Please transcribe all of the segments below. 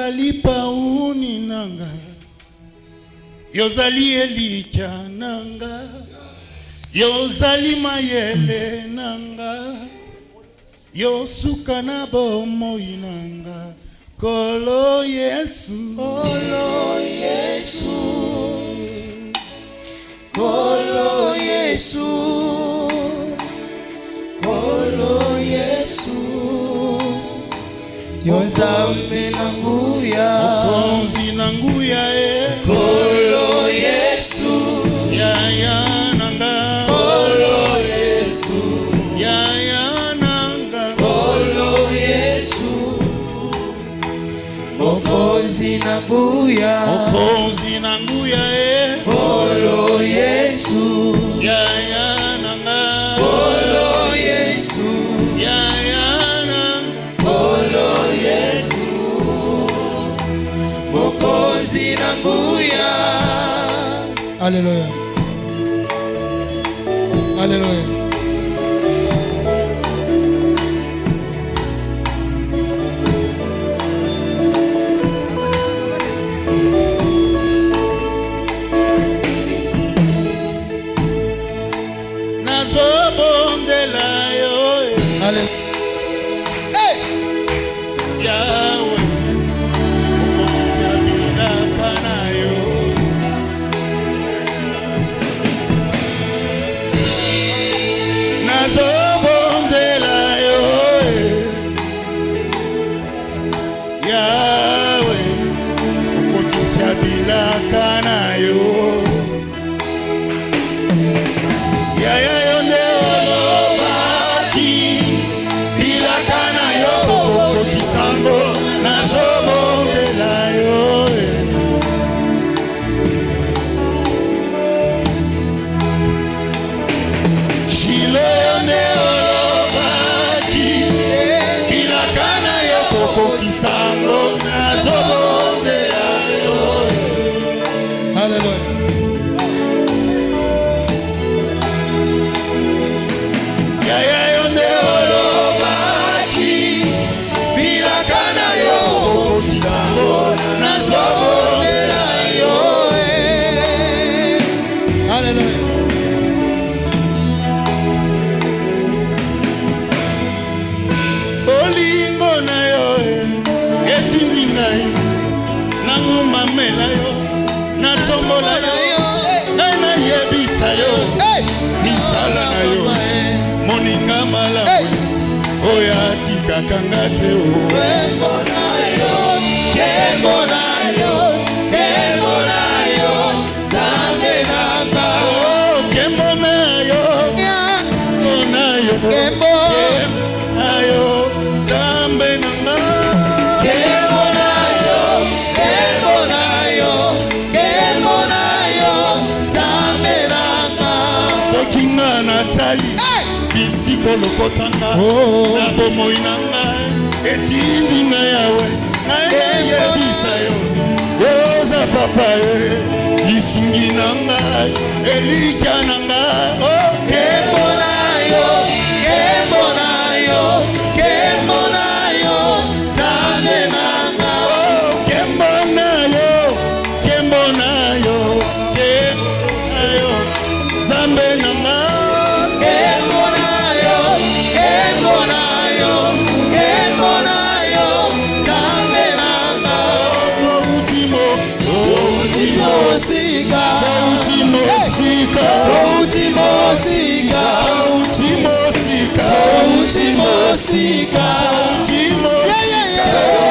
Yozali pauni nanga, yozali elikia nanga, yozali mayele nanga, yosuka na bomoi nanga. Kolo Yesu, Kolo Yesu, Kolo Yesu, Kolo Yesu, Yozambe nanguya, Okonzi nanguya Kolo Yesu, Yaya nanga, Kolo Yesu, Yaya nanga, Kolo Yesu, Okonzi nanguya, Okonzi nanguya Kolo Yesu, Yaya nanga, Kolo Yesu, Yaya nanga, Kolo Yesu, Mokozi nanguya. Alléluia. Alléluia. Nazobondela yo Alléluia. Yahweh, Okonzi abilaka na yo. Nazobondela yo Yahweh, Okonzi abilaka na yo. Yaya yo nde olobaki, bilaka na yo okokisango. Nazobondela yo Shilo yo nde olobaki, bilaka na yo okokisango. Nazobondela yo Alléluia. Yaya yo nde olobaki, bilaka na yo okokisango. Nazobondela yo Alléluia. Olingo na yo etindi ngai, nangumamela yo, natombola yo, ngai nayebisa yo misala na yo. Moninga malamu oyo atikaka nga te o. Kembo na yo, Kembo na yo, Kembo na yo, Zambe nanga. Oh, kembo na yo, kembo na yo, Kembo. na yo, Zambe nanga. Kembo na yo, Kembo na yo, Kembo na yo, Zambe nanga. Soki nga natali bisiko lokotanga na bomoi na ngai, etindi nga yawe, ngai nayebisa yo oza papa ye, lisungi na ngai, elikya na ngai. Oh, Kembo na yo, Kembo na yo, Kembo na yo, Zambe nanga. oh, kembo na yo, kembo na yo, kembo na yo, Zambe na ngai. Kembo na yo, Kembo na yo, Kembo na yo, Zambe nanga. Ultimo Sika, ultimo sika, Ultimo sika, ultimo sika, Ultimo sika, ultimo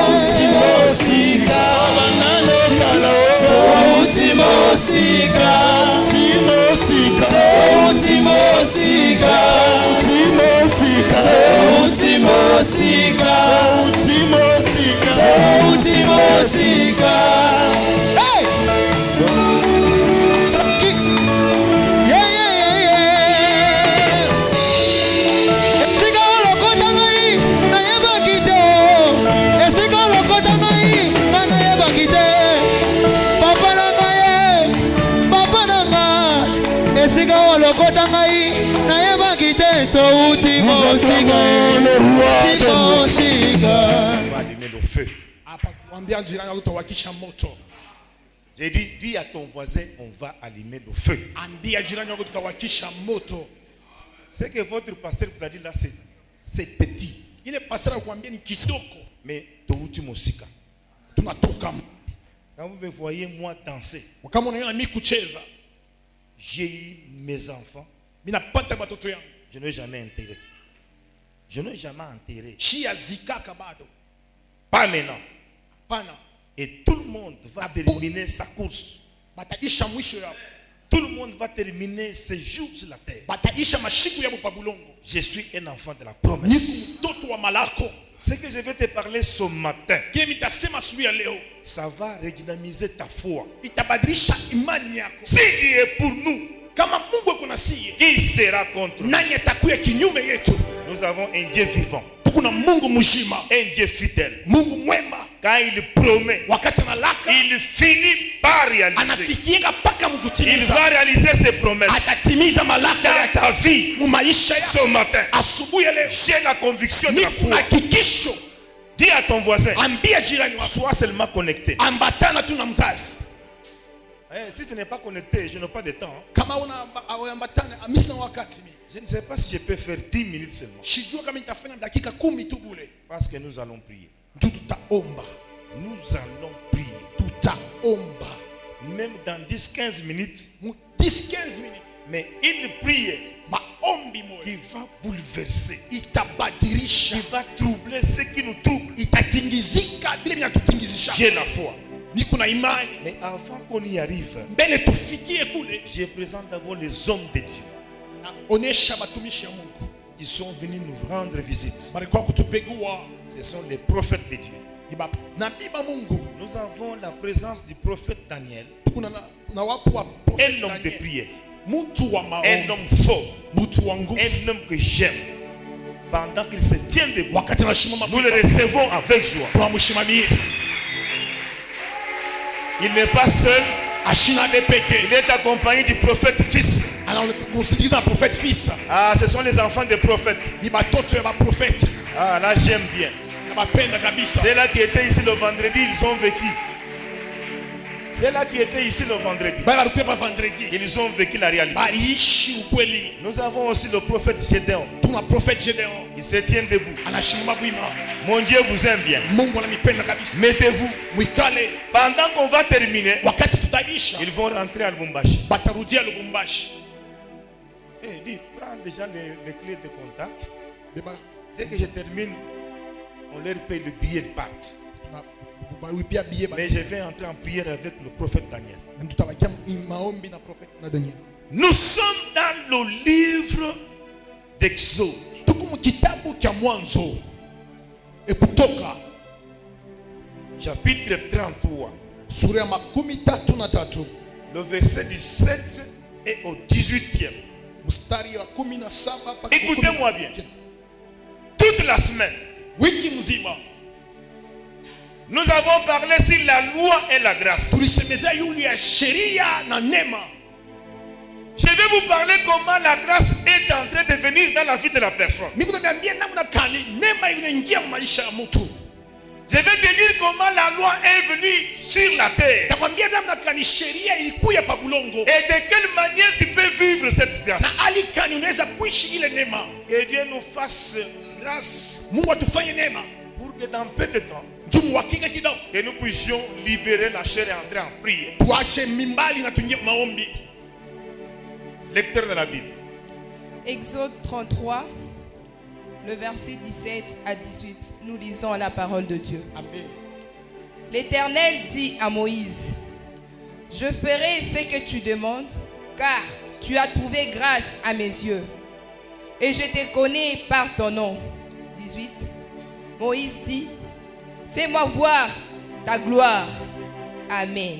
Ultimo sika, banane kala, Ultimo sika, ultimo sika, Ultimo sika, ultimo sika, Ultimo sika, ultimo sika. Ultimo sika. Hey! Yeah, yeah, yeah, yeah. Esika olokota ngai, nayebaki te. Esika olokota ngai, ngai nayebaki te. Papa na ngai, papa na ngai. Esika olokota ngai, nayebaki te. Touti mosika, touti mosika. On va allumer le feu. Mwambia jirani yako tutawakisha moto. J'ai dit, dis à ton voisin, on va allumer le feu. Ambia jirani yako tutawakisha moto. Ce que votre pasteur vous a dit là, c'est petit. Ile pasteur anakuambia ni kidogo. Mais touti musika. Tunatoka. Quand vous me voyez moi danser, Kama unaona mimi kucheza, j'ai eu mes enfants. mimi napata watoto yangu. Je n'ai jamais enterré. Je n'ai jamais enterré. Shia zikaka bado. Pas maintenant. Pana. Et tout le monde va terminer sa course. Bataisha mwisho yao. Tout le monde va terminer ses jours sur la terre. Bataisha mashiku yao pa bulongo. Je suis un enfant de la promesse. Ni mtoto wa malako. Ce que je vais te parler ce matin, Kile nitasema asubuhi ya leo, ça va redynamiser ta foi. itabadilisha imani yako. Si Dieu est pour nous, Kama Mungu yuko na sisi, qui sera contre nous? nani atakuya kinyume yetu? Nous avons un Dieu vivant, Kuna Mungu mzima, un Dieu fidèle. Mungu mwema. Quand il promet, Wakati analaka, il finit par réaliser. anafikieka mpaka Il mkutimiza. va réaliser ses promesses. Atatimiza malaka Dans yake ta vie, mu maisha yako. ce matin, Asubuhi ya leo, j'ai la conviction de la niko foi. na hakikisho. Dis à ton voisin, Ambia jirani wako, sois seulement connecté. ambatana tu na mzazi. Si tu n'es pas connecté, je n'ai pas de temps. Kama ambatane, mimi sina wakati mimi. Je ne sais pas si je peux faire 10 minutes seulement. Sijua kama nitafanya dakika 10 tu bure. Parce que nous allons prier. Tutaomba. Nous allons prier. Tutaomba. Même dans 10-15 minutes. 10-15 minutes. Mais une prière Maombi moja qui va bouleverser, itabadilisha, qui va troubler ce qui nous trouble. itatingizika bila vinatutingizisha. J'ai la foi. Niko na imani. Mais avant qu'on y arrive, Mbele tufikie kule, je présente d'abord les hommes de Dieu naonesha batumishi ya Mungu. qui sont venus nous rendre visite. Balikuwa kutupegua. Ce sont les prophètes de Dieu. Ni nabii ba Mungu. Nous avons la présence du prophète Daniel, Kuna na wapo wa un prophet homme de Daniel. prière, Mtu wa un maombi. homme fort, Mtu wa nguvu. un homme que j'aime. Pendant qu'il se tient debout, Wakati anashimama, nous le recevons avec joie. tunamshimamia. Il n'est pas seul, Ashina de peke. il est accompagné du prophète fils. Anakusikiliza prophète fils. Ah, ce sont les enfants des prophètes. Ni batoto ya ba prophète. Ah, là j'aime bien. Na bapenda kabisa. Ceux-là qui étaient ici le vendredi, ils ont vécu. Ceux-là qui étaient ici le vendredi, Bali balikuwa ba vendredi. ils ont vécu la réalité. Baliishi ukweli. Nous avons aussi le prophète Gédéon. Tuna prophète Gédéon. Il se tient debout. Anashimama bwima. Mon Dieu vous aime bien. Mungu ananipenda kabisa. Mettez-vous. Mwikale. Pendant qu'on va terminer, Wakati tutaisha, ils vont rentrer à Lubumbashi. batarudia Lubumbashi. Dis, prends déjà les clés de contact. Beba. Dès que je termine, on leur paye le billet de part. Balipia biye ba. Mais je vais entrer en prière avec le prophète Daniel. Tutabakia maombi na prophète na Daniel. Nous sommes dans le livre d'Exode. Tuko mu kitabu cha Mwanzo. Ekutoka Chapitre 33. sura ya 13. Le verset 17 et au 18e. Mstari wa 17 mpaka Écoutez-moi bien. Toute la semaine, wiki mzima nous avons parlé sur la loi et la grâce. tulisemezea yule ya sheria na neema. Je vais vous parler comment la grâce est en train de venir dans la vie de la personne. Mimi nimeambia namna gani neema inaingia maisha ya mtu. Je vais te dire comment la loi est venue sur la terre. Nakwambia namna gani sheria ilikuja pa bulongo. Et de quelle manière tu peux vivre cette grâce. Na hali gani unaweza kuishi ile neema. Que Dieu nous fasse grâce Mungu atufanye neema. pour que dans peu de temps, Jumu hakika kidogo. que nous puissions libérer la chair et entrer en prière. Tuache mimbali na tuingie maombi. Lecteur de la Bible. Exode 33, le verset 17 à 18. Nous lisons la parole de Dieu. Amen. L'Éternel dit à Moïse, je ferai ce que tu demandes, car tu as trouvé grâce à mes yeux, et je te connais par ton nom. 18. Moïse dit, fais-moi voir ta gloire. Amen.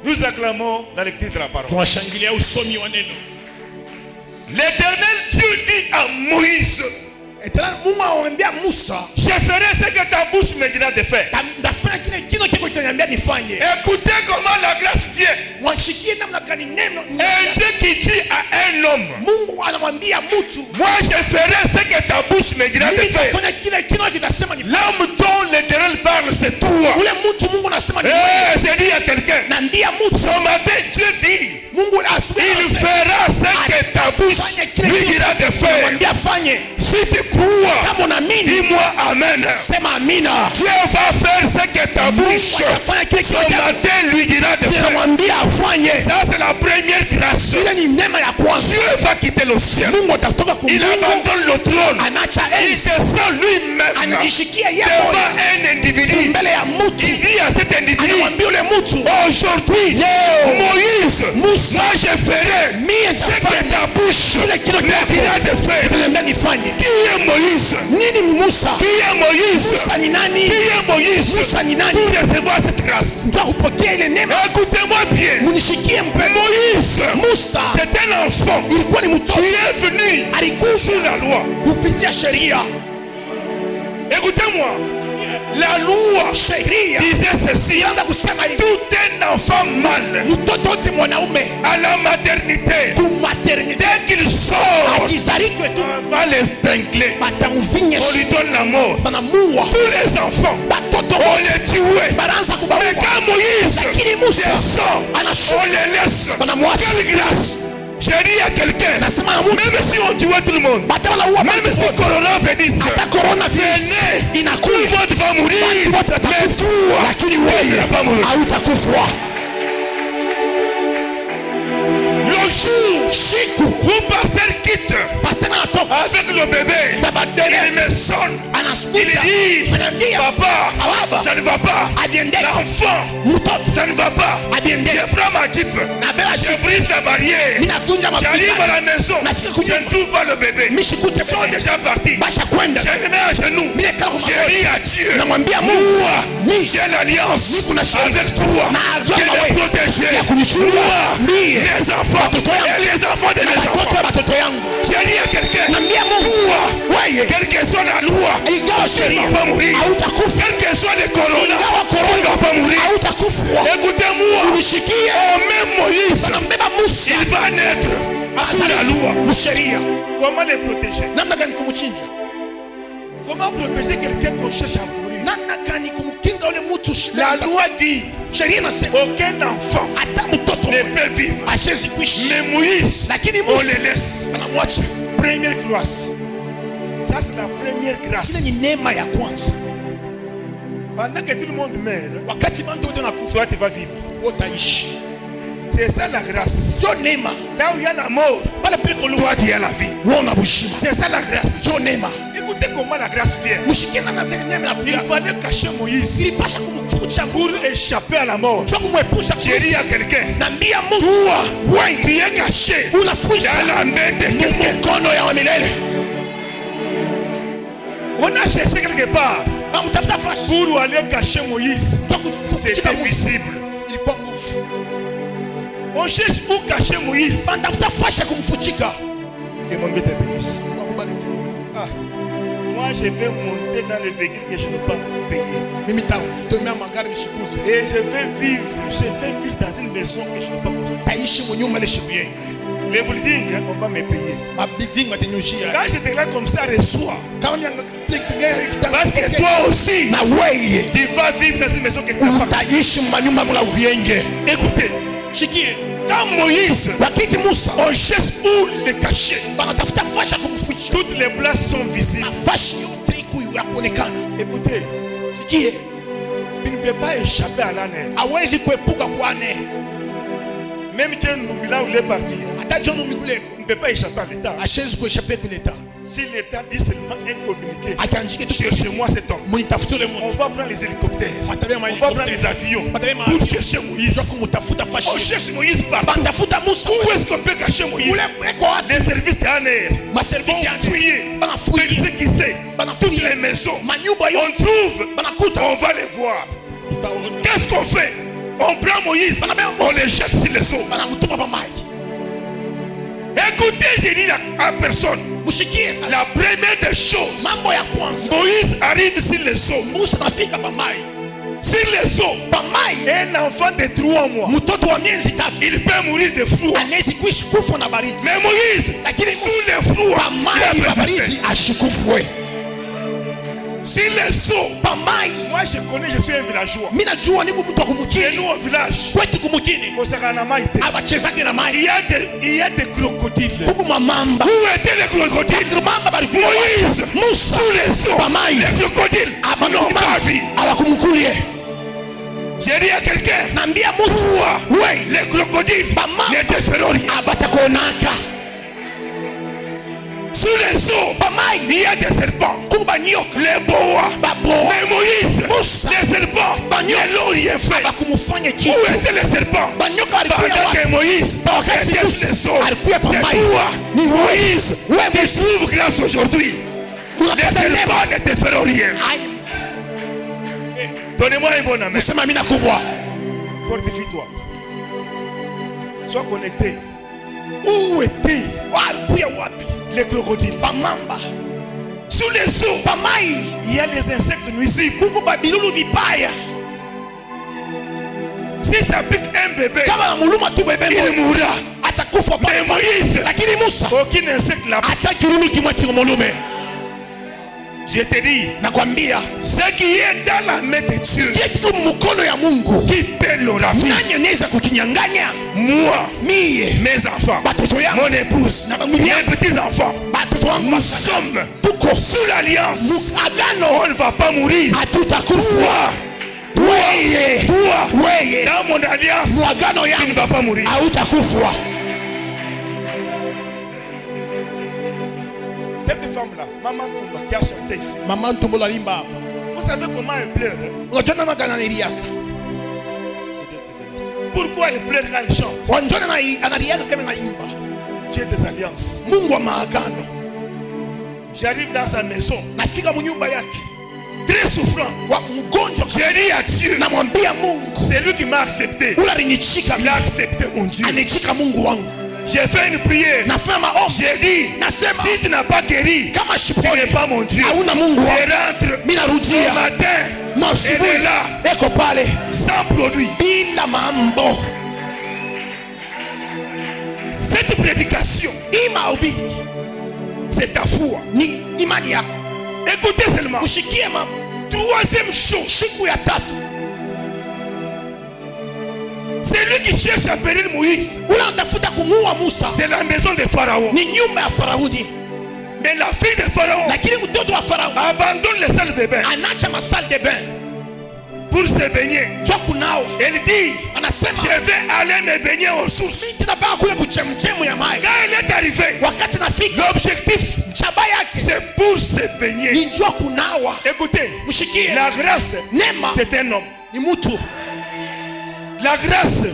Nous acclamons la lecture de la parole. Tunashangilia usomi wa neno. L'Éternel Dieu dit à Moïse, Je ferai ce que ta bouche me dira de faire. Écoutez comment la grâce vient. Un Dieu qui dit à un homme, moi je ferai ce que ta bouche me dira de faire. L'homme dont l'Éternel parle, c'est toi. J'ai dit à quelqu'un, ce matin Dieu dit, il fera ce que ta bouche lui dira de faire. Si tu crois, dis-moi Amen. Dieu va faire ce que ta bouche ce matin lui dira de faire. Ça c'est la première grâce. Dieu va quitter le ciel. Il abandonne le trône. Il se sent lui-même devant un individu. Il dit à cet individu, aujourd'hui Moïse, moi je ferai ce que ta bouche me dira de faire. Qui est Moïse? Qui est Moïse? Qui est Moïse? Pour recevoir cette grâce. Écoutez-moi bien. Moïse, c'est un enfant. Il est venu sous la loi. Écoutez-moi. La loi disait ceci: tout un enfant mâle à la maternité, dès qu'il sort, on va l'épingler, on lui donne la mort. Tous les enfants, on les tuait. Mais quand Moïse descend, on les laisse. Quelle grâce! J'ai dit à quelqu'un, même si on tuait tout le monde, même si coronavirus venait, tout le monde va mourir, mais toi, tu ne vas pas mourir. Le jour où pasteur quitte avec le bébé, il me sonne, il dit, papa, ça ne va pas, l'enfant, ça ne va pas. Je prends ma type, je brise la barrière, j'arrive à la maison, je ne trouve pas le bébé, ils sont déjà partis. Je me mets à genoux, j'ai dit à Dieu, moi j'ai l'alliance avec toi, de les protéger, moi, les enfants et les enfants de mes enfants. J'ai dit à quelqu'un, toi, quelle que soit la loi, tu ne vas pas mourir. Quel que soit le corona, tu ne vas pas mourir. Écoutez-moi, même Moïse, il va naître sous la loi. Comment les protéger? Comment protéger quelqu'un qu'on cherche à mourir? La loi dit aucun enfant ne peut vivre. Mais Moïse, on les laisse. Première grâce. Ça c'est la première grâce. Pendant que tout le monde meurt, toi tu vas vivre. C'est ça la grâce. Là où il y a la mort, toi tu as la vie. C'est ça la grâce. Écoutez comment la grâce vient. Il fallait cacher Moïse pour échapper à la mort. J'ai dit à quelqu'un, toi, tu es caché dans la main de quelqu'un. On a cherché quelque part pour aller cacher Moïse. C'était visible. On cherche où cacher Moïse. Que mon Dieu te bénisse. Moi je vais monter dans le véhicule que je ne peux pas payer. Et je vais vivre dans une maison que je ne peux pas construire. Les buildings, on va me payer. Quand je déclare comme ça, reçois. Parce que toi aussi, tu vas vivre dans une maison que tu n'as pas. Écoutez, quand Moïse, on cherche où le cacher. Toutes les places sont visibles. Écoutez, tu ne peux pas échapper à l'année. Même Dieu nous là où il est parti. On ne peut pas échapper à l'État. Si l'État dit seulement un communiqué, cherchez-moi cet homme. On va prendre les hélicoptères, on va prendre les avions pour chercher Moïse. On cherche Moïse partout. Où est-ce qu'on peut cacher Moïse? Les services d'ANR vont fouiller, persécuter toutes les maisons. On trouve, on va les voir. Qu'est-ce qu'on fait? On prend Moïse, on les jette sur les eaux. Écoutez j'ai dit à personne, la première des choses, Moïse arrive sur les eaux. Sur les eaux, un enfant de 3 mois, il peut mourir de froid. Mais Moïse, sous le froid, il a persisté. Sur les eaux, moi je connais, je suis un villageois. Chez nous au village, il y a des crocodiles. Où étaient les crocodiles? Moïse, sous les eaux, les crocodiles n'ont pas vu. J'ai dit à quelqu'un, les crocodiles ne te feront rien. Sous les eaux, il y a des serpents, les boas. Mais Moïse, les serpents ne l'ont rien fait. Où étaient les serpents? Pendant que Moïse était sous les eaux, c'est toi, Moïse, tu trouves grâce aujourd'hui. Les serpents ne te feront rien. Donnez-moi un bon amen. Fortifie-toi. Sois connecté. Où étaient les crocodiles? Sous les eaux, il y a des insectes nuisibles. Si ça pique un bébé, il mourra. Mais Moïse, aucun insecte là. Je te dis, ce qui est dans la main de Dieu, qui peut le raviver? Moi, mes enfants, mon épouse, mes petits enfants, nous sommes sous l'alliance. On ne va pas mourir. Toi, dans mon alliance, tu ne vas pas mourir. Cette femme-là, Maman Toumba, qui a chanté ici, vous savez comment elle pleure? Pourquoi elle pleure quand elle chante? Dieu des alliances. J'arrive dans sa maison, très souffrant. J'ai dit à Dieu, c'est lui qui m'a accepté. Il a accepté mon Dieu. J'ai fait une prière. J'ai dit, si tu n'as pas guéri, tu n'es pas mon Dieu. Je rentre au matin. Elle est là, sans produit. Cette prédication, c'est ta foi. Écoutez seulement. Troisième chose, c'est lui qui cherche à périr Moïse. C'est la maison de Pharaon. Mais la fille de Pharaon abandonne les salles de bain pour se baigner. Elle dit, je vais aller me baigner aux sources. Quand elle est arrivée, l'objectif, c'est pour se baigner. Écoutez, la grâce, c'est un homme. La grâce,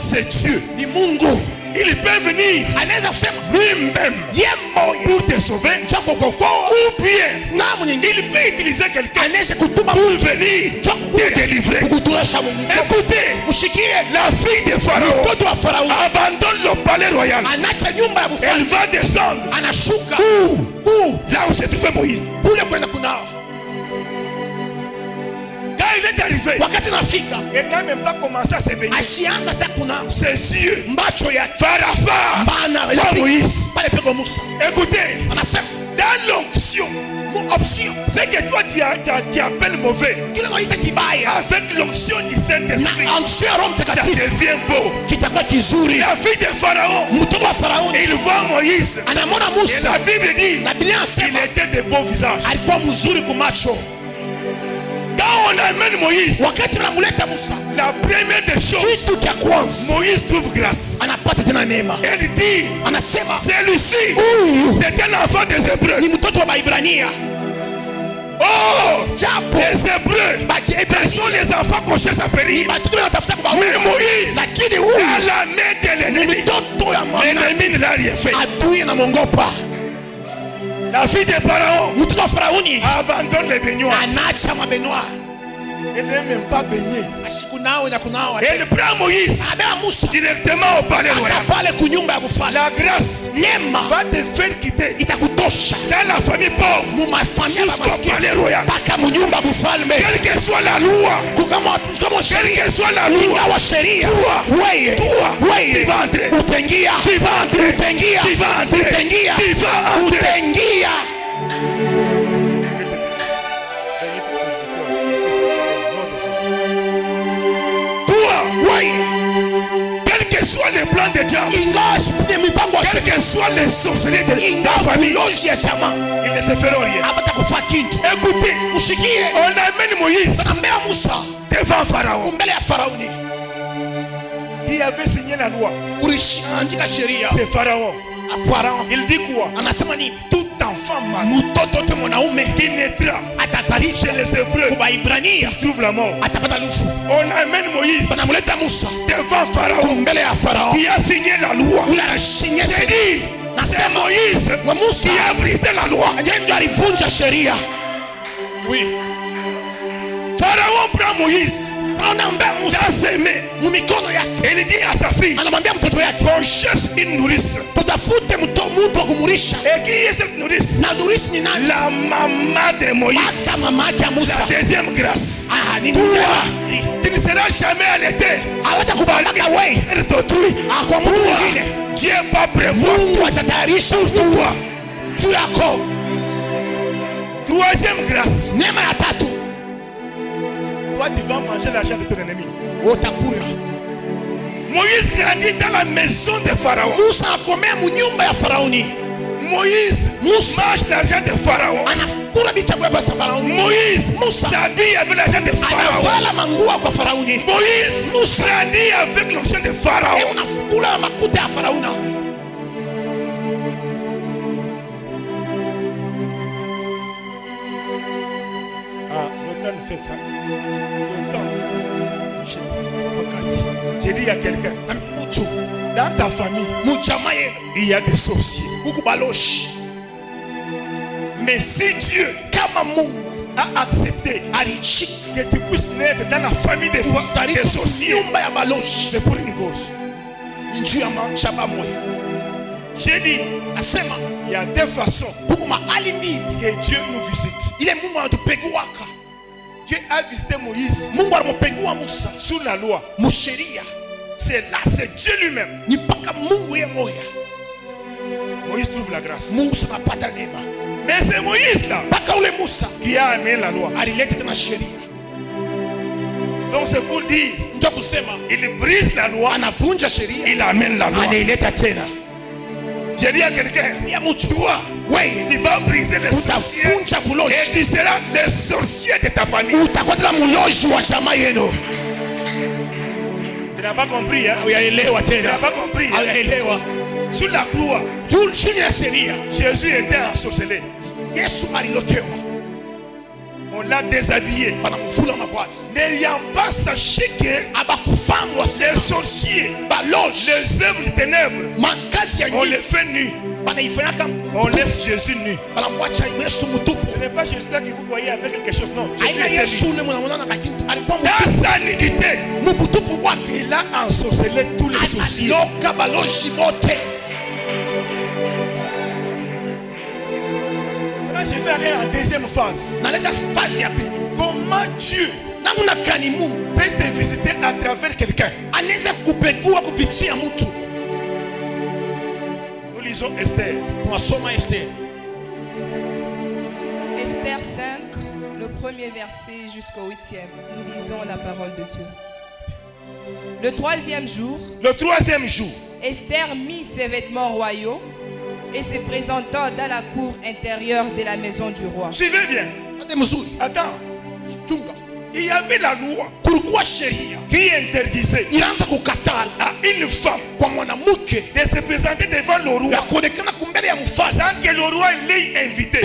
c'est Dieu. Il peut venir lui-même pour te sauver. Ou bien il peut utiliser quelqu'un pour venir te délivrer. Écoutez, la fille de Pharaon abandonne le palais royal. Elle va descendre là où se trouvait Moïse. Quand il est arrivé, elle n'a même pas commencé à se baigner. Ses yeux, Pharaon, Moïse. Écoutez, dans l'onction, c'est que toi tu appelles mauvais. Avec l'onction du Saint-Esprit, ça devient beau. La fille de Pharaon, il voit Moïse. Et la Bible dit, il était de beaux visages. Quand on amène Moïse, la première des choses, Moïse trouve grâce. Elle dit, celui-ci, c'est un enfant des Hébreux. Oh, les Hébreux, ce sont les enfants qu'on cherche à périr. Mais Moïse, dans la main de l'ennemi, l'ennemi ne l'a rien fait. La fille de Pharaon abandonne les baignoires. Elle n'est même pas baignée. Ashikunawe na kunawa. Elle prend Moïse Abeba Musa directement au palais royal. pale kunyumba ya mfalme. La grâce Neema va te faire quitter itakutosha dans la famille pauvre jusqu'au palais royal. mpaka mnyumba ya mfalme. Quelle que soit la loi, quelle que soit la loi, Ingawa sheria toi, wewe tu vas entrer. utaingia, Tu vas entrer. utaingia, Tu vas entrer. utaingia, Tu vas entrer. utaingia. Quel que soit le plan de Dieu, Ingawa ni mipango ya quel sheria, que soit les sorcelleries de ta ingawa famille, viloji ya chama ils ne te feront rien. hapatakufa kitu. Écoutez, Usikie, on amène Moïse anambea Musa devant Pharaon mbele ya Farauni, qui avait signé la loi. uliandika sheria. C'est Pharaon. Farao Il dit quoi? anasema nini? Tout enfant mâle Mtoto wote mwanaume qui naîtra atazalisha chez les Hébreux Kubaibrania trouve la mort. atapata lufu. On amène Moïse Wanamleta Musa devant Pharaon mbele ya Farao, qui a signé la loi. ule anashinya J'ai sheria. dit, c'est Moïse Wa Musa qui a brisé la loi. ndiye ndio alivunja sheria. Oui. Pharaon prend Moïse Anaambia Musa dans ses mains. mumikono yake, Et il dit à sa fille anamwambia mtoto yake, qu'on cherche une nourrice. tutafute mtu wa kumulisha. Et qui est cette nourrice? Na nurisi ni nani? La maman de Moïse. Hata mama yake ya Musa. La deuxième grâce. Ah, ni Toi, Mungu. tu ne seras jamais allaité. Hawatakubalika wewe Elle d'autrui. kwa mtu Toi, mwingine. Dieu va prévoir Mungu atatayarisha toi. juu yako. Troisième grâce. Neema ya tatu, Toi, tu vas manger l'argent de ton ennemi. utakula. Moïse grandit dans la maison de Pharaon. Musa akomea munyumba ya Farauni. Moïse mange l'argent de Pharaon. Anakula bichakula kwa Farauni. Moïse s'habille avec l'argent de Pharaon. Anavala mangua kwa Farauni. Moïse grandit avec l'argent de Pharaon. Unakula makuta ya Farauna. Ah, le temps fait ça. Le temps. J'ai dit à quelqu'un, dans ta famille, il y a des sorciers. Mais si Dieu a accepté que tu puisses naître dans la famille des sorciers, c'est pour une cause. J'ai dit, il y a deux façons que Dieu nous visite. Dieu a visité Moïse sous la loi. C'est là, c'est Dieu lui-même. Moïse trouve la grâce. Mais c'est Moïse là qui a amené la loi. Donc c'est pour dire, il brise la loi, il amène la loi. J'ai dit à quelqu'un, toi, tu vas briser les sorciers et tu seras le sorcier de ta famille. Tu n'as pas compris, hein? Tu n'as pas compris, hein? Sous la croix, Jésus était ensorcelé. On l'a déshabillé. N'ayant pas sachez que ces sorciers, les œuvres des ténèbres, on les fait nus. On laisse Jésus nu. Ce n'est pas Jésus là que vous voyez avec quelque chose, non. Jésus était nu. Dans sa nudité, il a ensorcelé tous les sorciers. Maintenant, je vais aller en deuxième phase. Comment Dieu peut te visiter à travers quelqu'un? Nous lisons Esther. Esther 5, le premier verset jusqu'au 8e. Nous lisons la parole de Dieu. Le troisième jour, Esther mit ses vêtements royaux et se présentant dans la cour intérieure de la maison du roi. Suivez bien. Attends. Il y avait la loi qui interdisait à une femme de se présenter devant le roi sans que le roi l'ait invité.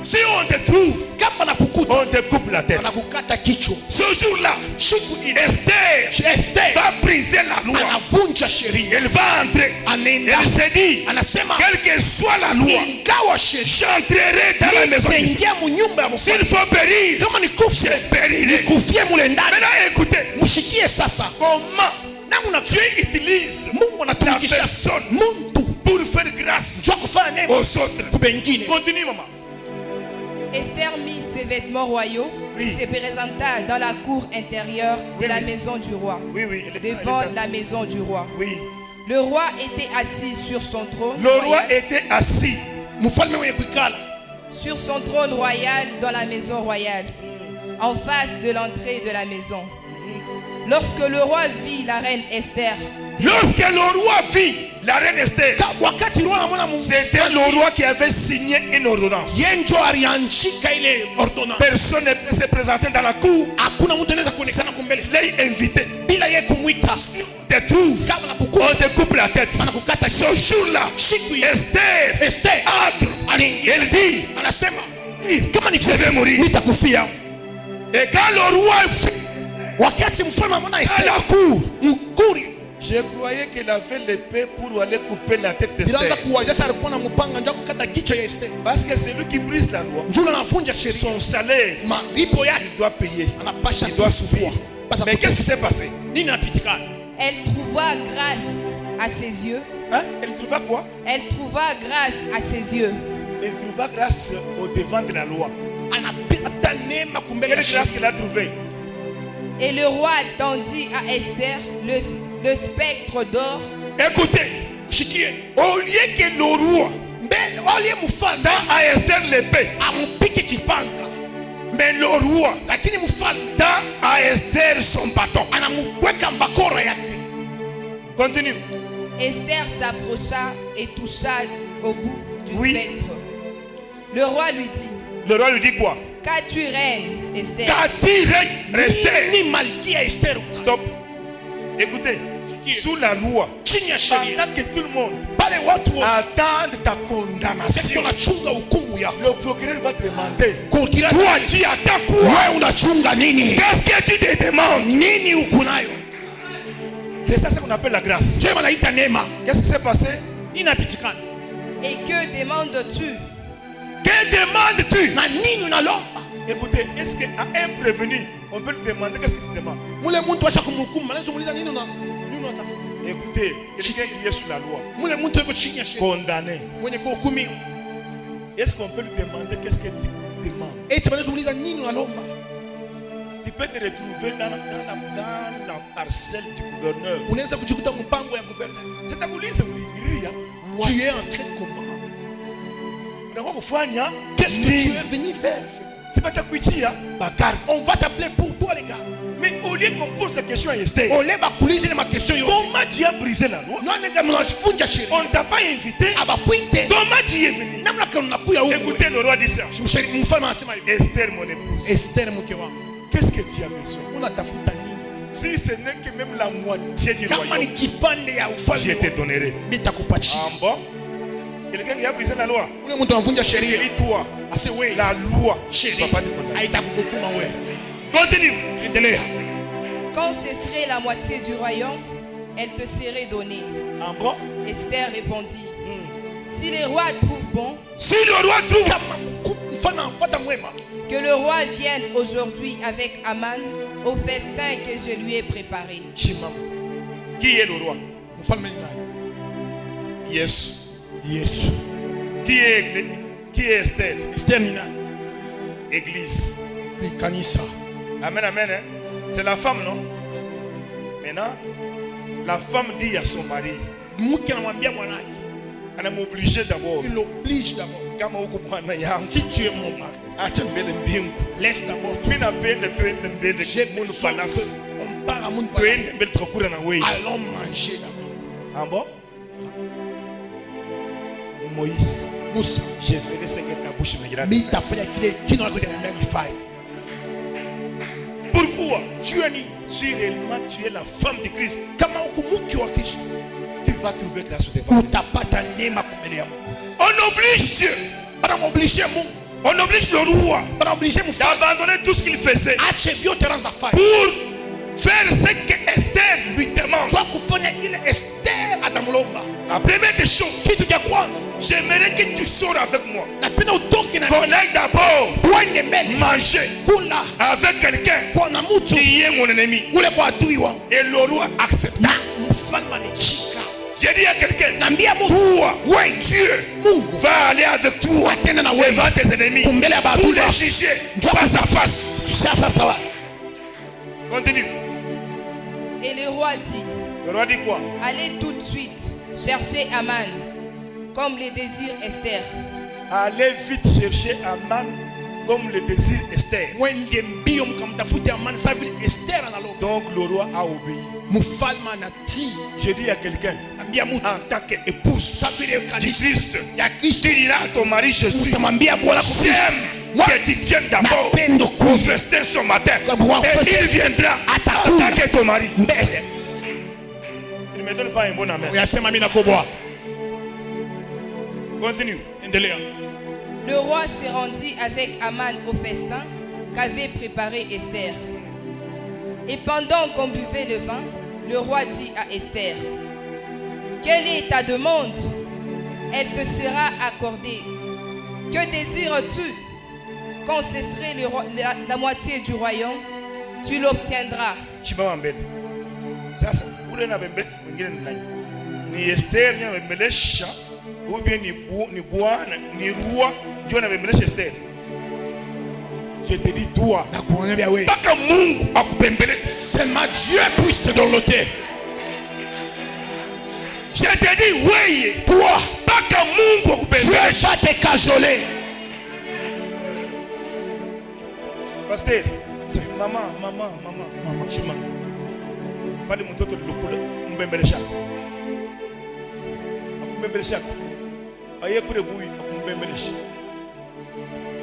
Si on te trouve, kama nakukuta on te coupe la tête. anakukata kichwa. Ce jour-là, Siku ile Esther va briser la loi. anavunja sheria, Elle va entrer. anaenda Elle se dit, anasema quelle que soit la loi, ingawa sheria j'entrerai dans la maison. nitaingia munyumba ya S'il mfalme. faut périr, Kama nikufe je périrai. nikufie mule ndani. Maintenant, écoutez, Mshikie sasa comment namna Dieu utilise Mungu la anatumikisha personne mtu pour faire grâce jua kufanya neema aux autres. kwa wengine. Continue, maman. Esther mit ses vêtements royaux et se présenta dans la cour intérieure de la maison du roi, Oui, oui. devant la maison du roi. Oui. Le roi était assis sur son trône Le roi royal, était assis Mfalme mwenye kuikala sur son trône royal dans la maison royale, en face de l'entrée de la maison. Lorsque le roi vit la reine Esther, lorsque le roi vit la reine Esther, wakati roho anamwona Mungu, c'était le roi qui avait signé une ordonnance. yeye ndio aliandika ile ordonnance. Personne ne peut se présenter dans la cour. Hakuna mtu anaweza kuonekana kumbele Les invités. bila yeye kumwita. Te trouve, Kama nakukuta on te coupe la tête. anakukata Ce kichwa. jour-là, Siku ile Esther Esther entre. anaingia, Elle dit, anasema kama je vais mourir. nitakufia. Et quand le roi vit Wakati mfalme anaona à Esther la cour, mkuri, je croyais qu'il avait l'épée pour aller couper la tête ilianza d'Esther. kuwazia sasa alikuwa na mpanga ndio kukata kichwa ya Esther. Parce que c'est lui qui brise la loi. Njoo anavunja sheria. Son salaire, Malipo yake il doit payer. anapasha Il doit souffrir. Pata Mais qu'est-ce qui kutesa. s'est passé? Nini napitikana? elle trouva grâce à ses yeux. Hein? Elle trouva quoi? Elle trouva grâce à ses yeux. Elle trouva grâce au devant de la loi. Anapata neema kumbele Quelle ya sheria. grâce qu'elle a trouvée? Et le roi tendit à Esther le spectre d'or Écoutez, Shikie. au lieu que le roi Mbele wale mfalme dans à Esther l'épée, ampike kipanga, mais le roi lakini mfalme dans à Esther son bâton. anamweka mbakoro yake. Continue. Esther s'approcha et toucha au bout du Oui. spectre. Le roi lui dit, Le roi lui dit quoi? qu'as-tu reine, Esther? Qu'as-tu resté? Ni malkia Esther. Stop. Écoutez, sous la loi, Chini ya sheria. pendant que tout le monde Pale watu wote attend ta Yesu condamnation, anachunga hukumu yako. le procureur va te demander, Kwa toi tu attends quoi? wewe unachunga nini? Qu'est-ce que tu te demandes? Nini uko nayo? C'est ça ce qu'on appelle la grâce. Sema naita neema. Qu'est-ce qui s'est passé? Nini napitikana? Et que demandes-tu? Que demandes-tu? Na nini unalomba? Écoutez, est-ce qu'à un prévenu, on peut lui demander qu'est-ce qu'il demande? Mule mtu asha kumhukumu, maneno muuliza nini unatafuta? Écoutez, quelqu'un qui est sous la loi, Mule mtu yuko chini ya sheria, condamné, mwenye kuhukumiwa. est-ce qu'on peut lui demander qu'est-ce qu'il demande? Eti maneno muuliza nini unalomba? Tu peux te retrouver dans la parcelle du gouverneur. Unaweza kujikuta mpango ya gouverneur. C'est à vous lire, Tu es en train de comment? Qu'est-ce que tu es venu faire? C'est pas ta kuitia, bakar. On va t'appeler pour toi les gars. Mais au lieu qu'on pose la question à Esther, On lève à coulisser les ma question yo. comment tu as brisé la loi? Non les gars, mnafunja sheria. On ne t'a pas invité. Abakuite. Comment tu y es venu? Namna kama unakuya huko. Écoutez, le roi dit ça. Mfalme anasema hivi. Esther, mon épouse, Esther mke wangu, qu'est-ce que tu as besoin? unatafuta nini? Si ce n'est que même la moitié du Kama royaume, ni kipande ya je ufalme te donnerai. nitakupatia. Ah bon? Quelqu'un qui a brisé la loi, Ule mtu anavunja sheria. et toi, Ase wewe la loi, ne sheria va pas te condamner. haitakuhukuma wewe. Continue. Endelea. Quand ce serait la moitié du royaume, elle te serait donnée. Ah bon? Esther répondit, si le roi trouve bon Si le roi trouve Kama mfalme anapata mwema, que le roi vienne aujourd'hui avec Aman au festin que je lui ai préparé. chimama. qui est le roi? Mfalme ni nani? Yesu. Yesu. Qui est Esther? Esther ni nani? Église. Ni kanisa. Amen, amen. Hein? C'est la femme, non? Maintenant, la femme dit à son mari, Mke anamwambia bwanake, elle m'oblige d'abord. il l'oblige d'abord. Kama huko bwana yangu, Si tu es mon mari, acha mbele mbingu. laisse d'abord. Mimi napenda twende mbele J'ai mundu besoin palace. qu'on part à mon palace. Twende mbele tukakula na wewe. Allons manger d'abord. Ah bon? Moïse, Musa, j'ai fait ce que ta bouche me dira. mimi tafanya kile kino nako tena ndani fai. Pourquoi? Tu es ni Si réellement tu es la femme de Christ, kama ukumuki wa Kristo, tu vas trouver grâce au départ. utapata neema mbele ya Mungu. On oblige Dieu Bana m'oblige Mungu On oblige le roi d'abandonner tout ce qu'il faisait pour faire ce que Esther lui demande. La première des choses, j'aimerais que tu sors avec moi. Qu'on aille d'abord manger avec quelqu'un qui est mon ennemi. Et le roi accepta. J'ai dit à quelqu'un, toi, Dieu va aller avec toi devant tes ennemis pour les juger face à face. Continue. Et le roi dit, quoi? Allez tout de suite chercher Aman, comme le désire Esther. Allez vite chercher Aman comme le désire Esther. Donc le roi a obéi. Je dis à quelqu'un, en tant qu'épouse du Christ, tu diras à ton mari, je suis. J'aime que tu viennes d'abord pour fester ce matin. Et il viendra en tant que ton mari. Il ne me donne pas un bon amen. Continue. Le roi se rendit avec Aman au festin qu'avait préparé Esther. Et pendant qu'on buvait le vin, le roi dit à Esther, quelle est ta demande? Elle te sera accordée. Que désires-tu? Quand ce serait la moitié du royaume, tu l'obtiendras. Ni Esther ni Abimelech ou bien ni roi Dieu n'Abimelech Esther. Je te dis toi, seulement Dieu puisse te donner. Je te dis oui, toi, Dieu va te cajoler. Pasteur, maman, chima. Pas de mon toto de l'okula, mbembelesha. Mbembelesha. Aye pour le bouille, mbembelesh.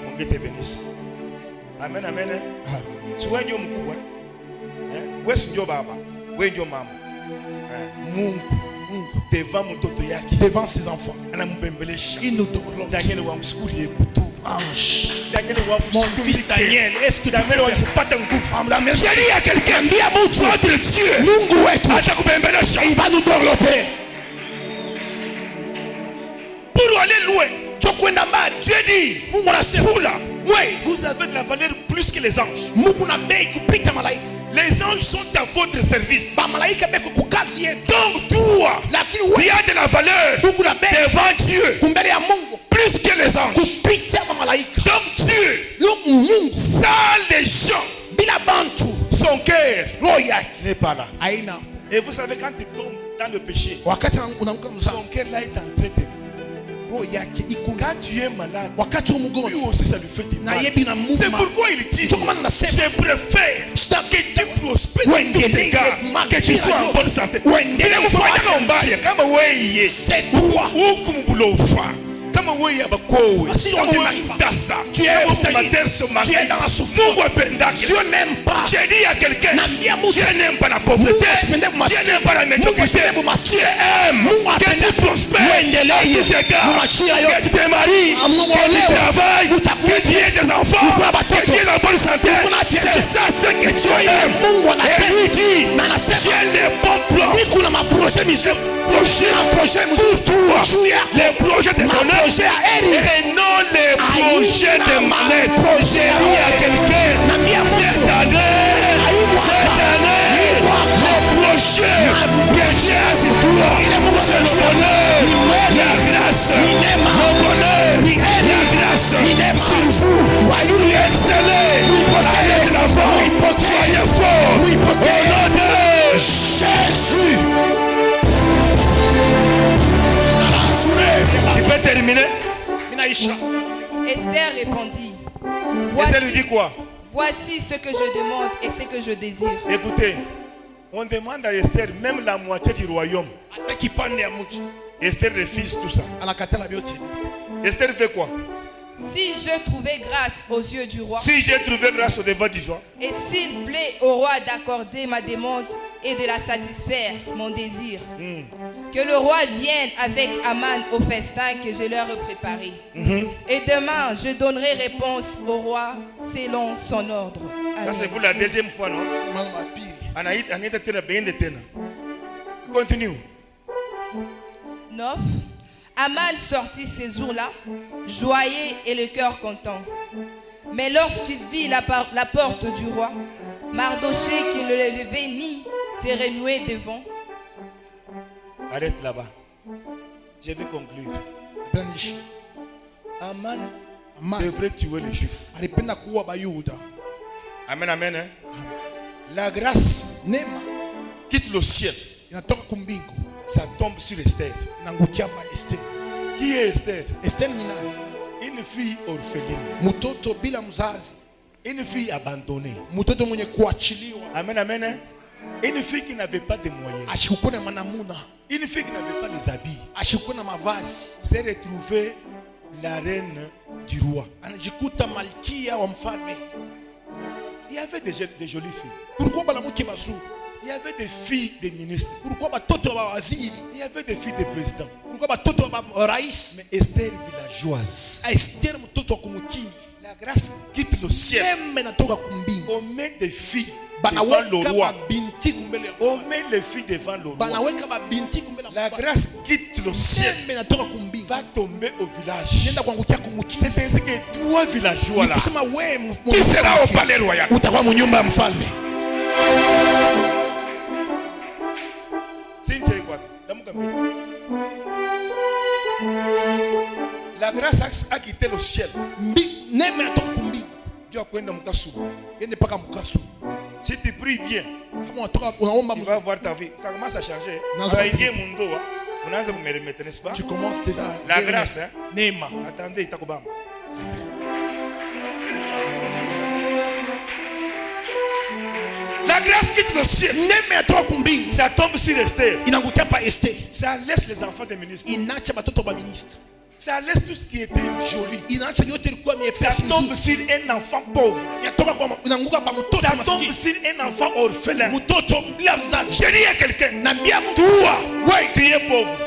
Mon Dieu te bénisse. Amen, amen. Tu vois Dieu mkubwa. Wewe ndio baba, wewe ndio mama. Mungu devant mtoto yake, devant ses enfants, anambembelesha. Il nous donne Daniel wa msikuri ekutu. Mon fils Daniel, est-ce que Daniel va se battre en coup? J'ai dit à quelqu'un, notre Dieu, il va nous dorloter. Pour aller loin, Dieu dit, vous avez de la valeur plus que les anges. Les anges sont à votre service. Donc toi, tu as de la valeur devant Dieu plus que les anges. Donc Dieu, ça les gens, son cœur n'est pas là. Et vous savez, quand il tombe dans le péché, son cœur là est en train de... Quand tu es malade, lui aussi ça lui fait du mal. C'est pourquoi il dit, je préfère que tu prospères dans tous tes cas, que tu sois en bonne santé. C'est toi. Kama wewe abakowe, tu es dans la souffrance. Dieu n'aime pas. J'ai dit à quelqu'un, Dieu n'aime pas la pauvreté, Dieu n'aime pas la médiocrité. Dieu aime que tu prospères, que tu te maries, que tu travailles, que tu aies des enfants, que tu es dans la bonne santé. C'est ça ce que Dieu aime. Et lui dit, j'ai les bons plans. Pour toi, les projets de bonheur et non les projets de malheur. J'ai dit à quelqu'un, cette année, le projet que Dieu a sur toi, c'est le bonheur, la grâce, le bonheur, la grâce sur vous. Excellez, allez de l'avant, soyez forts, au nom de Jésus. Tu peux terminer? Esther répondit, Esther lui dit quoi? voici ce que je demande et ce que je désire. Écoutez, on demande à Esther même la moitié du royaume. Esther refuse tout ça. Esther fait quoi? Si je trouvais grâce aux yeux du roi, si j'ai trouvé grâce au devant du roi, et s'il plaît au roi d'accorder ma demande et de la satisfaire, mon désir. Que le roi vienne avec Aman au festin que je leur ai préparé. Et demain, je donnerai réponse au roi selon son ordre. Ça c'est Amen. pour la deuxième fois, non? Continue. 9. Aman sortit ces jours-là, joyeux et le cœur content. Mais lorsqu'il vit la porte du roi, Mardoché qui ne le levait ni s'est renoué devant. Arrête là-bas. Je vais conclure. Aman devrait tuer les Juifs. alipenda kuua Bayuda. Amen, amen. Hein? La grâce Neema quitte le ciel. inatoka kumbingu Ça tombe sur Esther. inaangukia pa Esther. Qui est Esther? Esther ni nani? Une fille orpheline. Mtoto bila mzazi, Une fille abandonnée. mtoto mwenye kuachiliwa, Amen, amen. Hein? Une fille qui n'avait pas de moyens. ashikuwe na manamuna, Une fille qui n'avait pas des habits. ashikuwe na mavazi, S'est retrouvée la reine du roi. anajikuta malkia wa mfalme. Il y avait des jolies filles. Kulikuwa banamuke bazuri, Il y avait des filles des ministres. kulikuwa batoto wa waziri, Il y avait des filles des présidents. kulikuwa batoto wa rais. Mais Esther villageoise. Esther mtoto wa kumukini, La grâce quitte le ciel. neema inatoka kumbingu. On met des filles devant le Banaweka roi. mabinti kumbele ya On mfalme. met les filles devant le roi. Banaweka mabinti kumbele ya La mfalme. grâce quitte le ciel. Neema inatoka kumbingu, Va tomber au village. nenda kuangukia kumukini. C'est ainsi que toi villageois là. Nikusema wewe Tu seras au palais royal. utakuwa mnyumba ya mfalme. Sinche quoi? Damuka mbele. La grâce a quitté le ciel. Neema inatoka kumbingu, Tu as kwenda mkasu. yende paka mkasu. Si tu pries bien, Kama unatoka unaomba tu mzuri, vas voir ta vie. Ça commence à changer. Nazo Aingie mundo. Unaanza kumeremeta, n'est-ce pas? tu commences déjà. La grâce, hein? Neema. Attendez, itakubamba. La grâce quitte le ciel. Neema inatoka kumbingu, Ça tombe sur Esther. inaangukia pa Esther. Ça laisse les enfants des ministres. Inaacha batoto ba ministre, Ça laisse tout ce qui était joli. inaacha yote ilikuwa Ça miepesi tombe mzuri. sur un enfant pauvre. Inatoka kwa inaanguka pa mtoto Ça tombe maskini, sur un enfant orphelin. mtoto bila mzazi. Je dis à quelqu'un, Naambia mtu toi, tu es pauvre.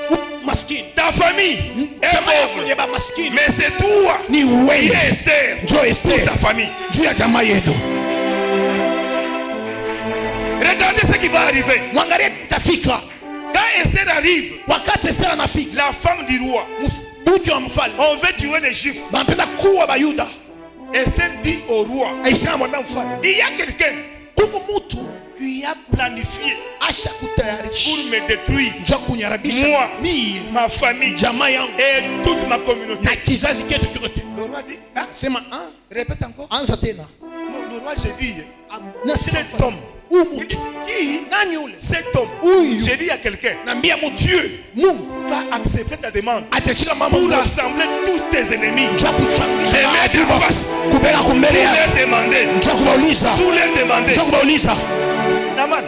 maskini, Ta famille est jamaa yako pauvre. ni ba maskini, Mais c'est toi ni qui wewe es Esther njo pour Esther ta famille. juu ya jamaa yenu. Regardez ce qui va arriver. Mwangalie tafika Quand Esther arrive, wakati Esther anafika, la femme du roi, mke wa mfalme on veut tuer les Juifs. banapenda kuwa Bayuda. Esther dit au roi, Aisha mwana mfalme, il y a quelqu'un kuko mtu qui a planifié asha pour kutayarisha me détruire, nja kunyarabisha moi, mie ma famille jamaa yangu et toute ma communauté. na kizazi ketu kyote. Le roi dit, ah, Sema répète encore. anza tena. Non, le roi j'ai dit, Nasema cet homme, huyu il dit, mtu qui? nani ule? Cet homme, Huyu j'ai dit à quelqu'un, naambia mtu Dieu Mungu va accepter ta demande atachika mama pour mmoja rassembler tous tes ennemis. nja kuchangisha Et mettre en maadui face. kubera Pour kumbele yako, leur demander, nja kubauliza, pour leur demander. nja kubauliza. Naman,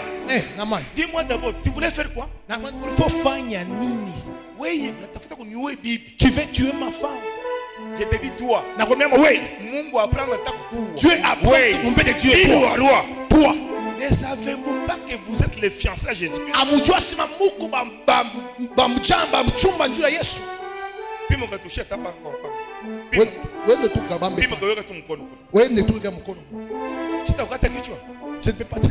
Namani dis-moi d'abord, tu voulais faire quoi? Namani, ulifanya nini? Oui, unatafuta kuniue bibi. Tu veux tuer ma femme? Je te dis toi, Nakwambia wewe, Mungu apprend ta kukuua. Dieu apprend Oui. qu'on veut te tuer. Dis-le Toi, au roi. toi, Ne savez-vous pas que vous êtes les fiancés à Jésus? amujua sima Mungu bamchamba mchumba njuu ya Yesu. Pima ukatushia hata hapa. Wende tu kabambe, Pima kaweka tu mkono. wende tu kwa mkono. Sitakukata kichwa. Je ne peux pas te...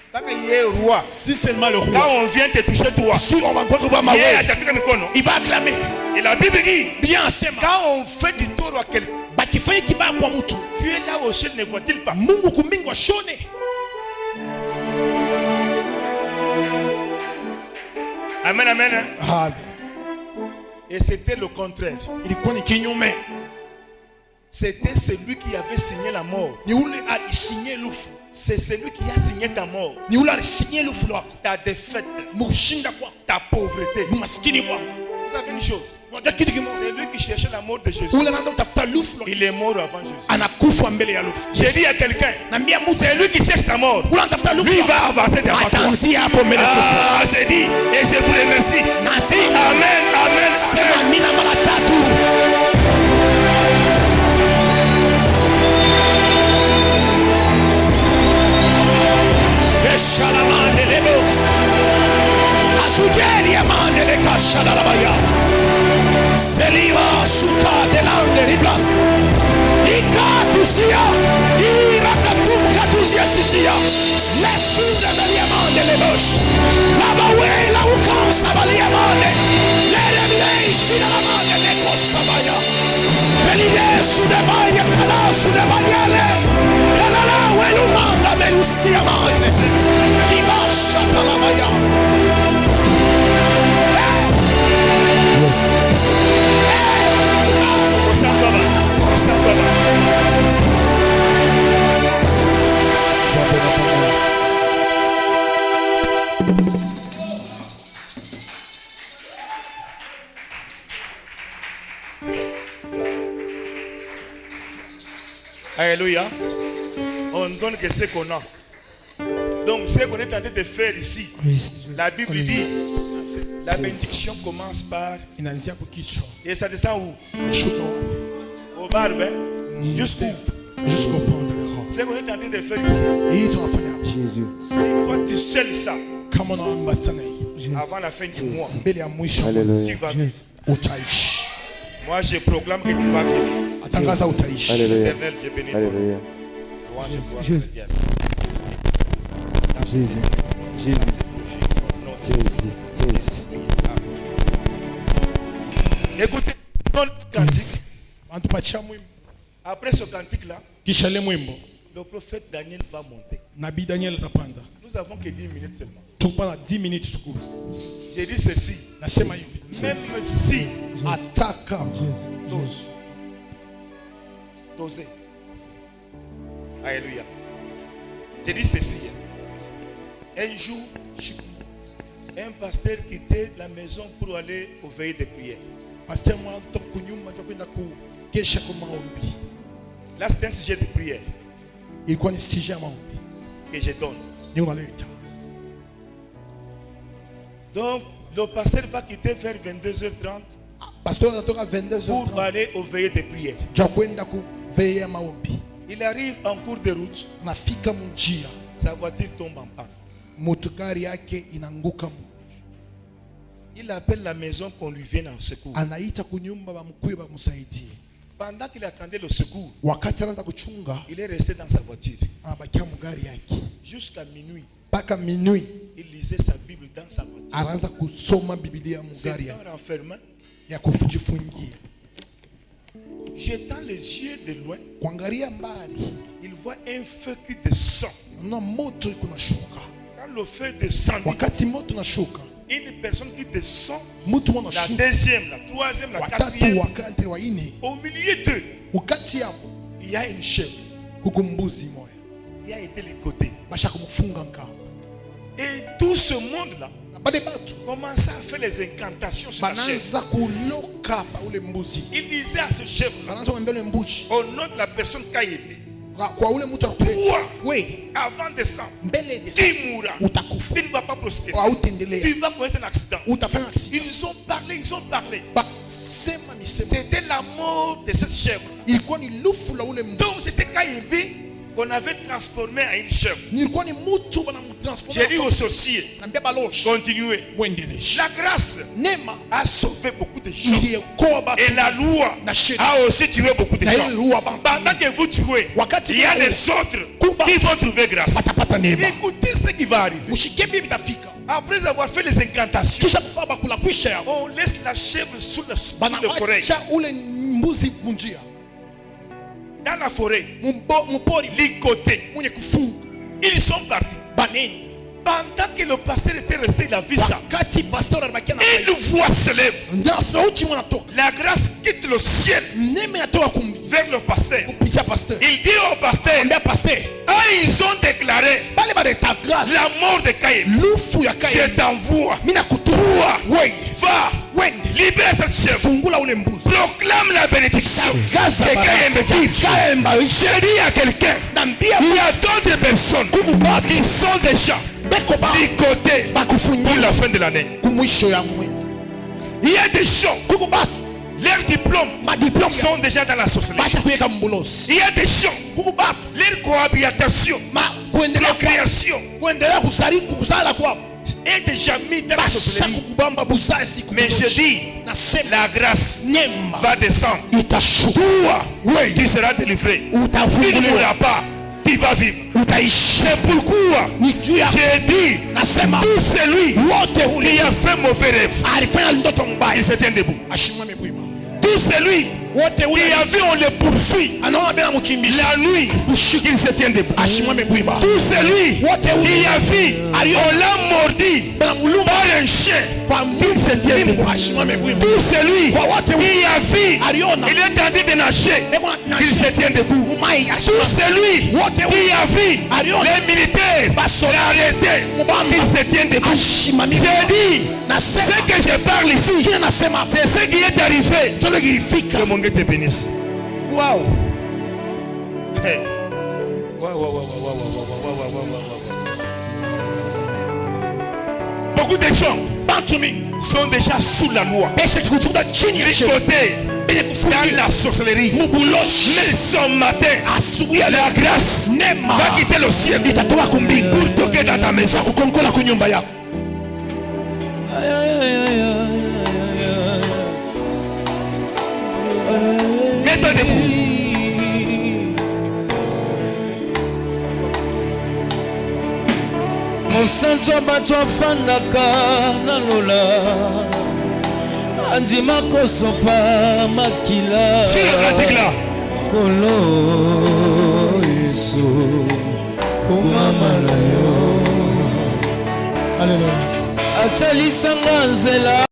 Mpaka yeye roi. Si seulement le Quand roi, on vient te toucher toi, si on va kwa mawe, yeye atapika mikono. il va acclamer. Et la Bible dit, Bien sema, quand on fait du tort à quelqu'un, bakifanya kibaya kwa mtu, Dieu là au ciel ne voit-il pas? Mungu kumbingu ashone. Amen, amen. Hein? Amen. Et c'était le contraire. Ilikuwa ni kinyume. C'était celui qui avait signé la mort. Ni ule alisinye lufu. C'est celui qui a signé ta mort, Ni ule alisinye lufu lwako. ta défaite, Mushinda kwako, ta pauvreté. maskini kwako. Vous savez une chose, Unajua kitu kimoja? c'est lui qui cherchait la mort de Jésus. Ule anaanza kutafuta lufu lwako. Il est mort avant Jésus. Anakufa mbele ya lufu. J'ai dit à quelqu'un, Naambia Musa, c'est lui qui cherche ta mort. ule anatafuta lufu. Lui il va avancer devant toi. Ataanzia hapo mbele ya kufa. Ah, c'est dit. Et je vous remercie. Nasi Amen, amen, sema amen. amina mara tatu. Eshalamande lebo Sisia, Irakatum Katuzia Sisia, les sous de Baliamande les boches, la Baoué, la Oukan Sabaliamande, les réveillés, Chinalamande, les Kosabaya, Belide sous des bailles, Kala sous des bagnales, Kalala, Welumanda, Melusiamande, Fiba Chatalamaya. Alléluia. On donne que ce qu'on a. Donc ce qu'on est en train de faire ici, la Bible dit, la bénédiction commence par, et ça descend où? Au barbe, jusqu'au pont. Ce qu'on est en train de faire ici, Jésus. si toi tu scelles ça, avant la fin du mois, Alléluia. tu vas vivre. Moi je proclame que tu vas vivre. Alléluia. L'éternel, Dieu béni ton nom. Alléluia. Louange et gloire Jésus. te viennent. Jésus. Jésus. Jésus. Écoutez, dans le cantique, après ce cantique-là, le prophète Daniel va monter. Nous avons que 10 minutes seulement. J'ai dit ceci. Même si d'oser. Alléluia. J'ai dit ceci. Un jour, un pasteur quittait la maison pour aller au veillées de prière. Là, c'est un sujet de prière que je donne. Donc, le pasteur va quitter vers 22h30 pour aller au veillées de prière. Il arrive en cours de route, sa voiture tombe en panne. Il appelle la maison qu'on lui vienne en secours. Pendant qu'il attendait le secours, il est resté dans sa voiture jusqu'à minuit. Il lisait sa Bible dans sa voiture. C'est un renfermement. Jetant les yeux de loin, il voit un feu qui descend. Quand le feu descend, une personne qui descend, la deuxième, la troisième, la quatrième, au milieu d'eux, il y a une chèvre. Il a été les côtés. Et tout ce monde-là commençait à faire les incantations sur la chèvre. Il disait à ce chèvre-là, au nom de la personne Kaïbe, toi, avant décembre, tu mourras. Tu ne vas pas prospérer. Tu vas commettre un accident. Ils ont parlé. C'était la mort de cette chèvre. Donc c'était Kaïbe qu'on avait transformé en une chèvre. J'ai dit aux sorciers, continuez. La grâce a sauvé beaucoup de gens. Et la loi a aussi tué beaucoup de gens. Pendant que vous tuez, il y a les autres qui vont trouver grâce. Écoutez ce qui va arriver. Après avoir fait les incantations, on laisse la chèvre sous la forêt. Dans la forêt, les côtés, ils sont partis. Pendant que le pasteur était resté, il a vu ça. Et une voix se lève. La grâce quitte le ciel vers le pasteur. Il dit au pasteur, ils ont déclaré la mort de Caïn. Je t'envoie. Va, libère cette chèvre. Proclame la bénédiction de Caïn. Je dis à quelqu'un, il y a d'autres personnes qui sont déjà licotés pour la fin de l'année. Il y a des gens, leurs diplômes sont déjà dans la sorcellerie. Il y a des gens, leur cohabitation, leur création est déjà mis dans la sorcellerie. Mais je dis la grâce va descendre. itashuka. Toi, tu seras délivré. Tu ne Utafunguliwa. mourras pas. Tu vas vivre. Utaishi. C'est pourquoi Ni juu ya j'ai dit, nasema tout celui wote qui a fait mauvais rêve, alifanya ndoto mbaya il se tient debout. ashimame bwima. Tout celui Wote qui a vu on le poursuit anaona bila mkimbisha la nuit, il se tient debout. ashimame bwima. Tout celui qui a vu on l'a mordu Bana mulumba par un chien, kwa il se tient debout. ashimame bwima. Tout celui Kwa wote qui a vu aliona il est en train de nager, il se tient debout. umai Tout ashimame. celui qui a vu aliona les militaires l'arrêter, il se tient debout. ashimame. J'ai dit, Nasema ce que je parle ici, kile nasema c'est ce qui est arrivé. tolo gilifika. Que mon Dieu te bénisse. Wow. Hey. Beaucoup de gens sont déjà sous la loi. Tricotés dans la sorcellerie. Mais ce matin, la grâce va quitter le ciel pour toquer dans ta maison. Mets-toi debout. mosantu bato afandaka na lola andima kosopa makila Suis le pratique là. kolo yesu komama na yo atalisanga nzela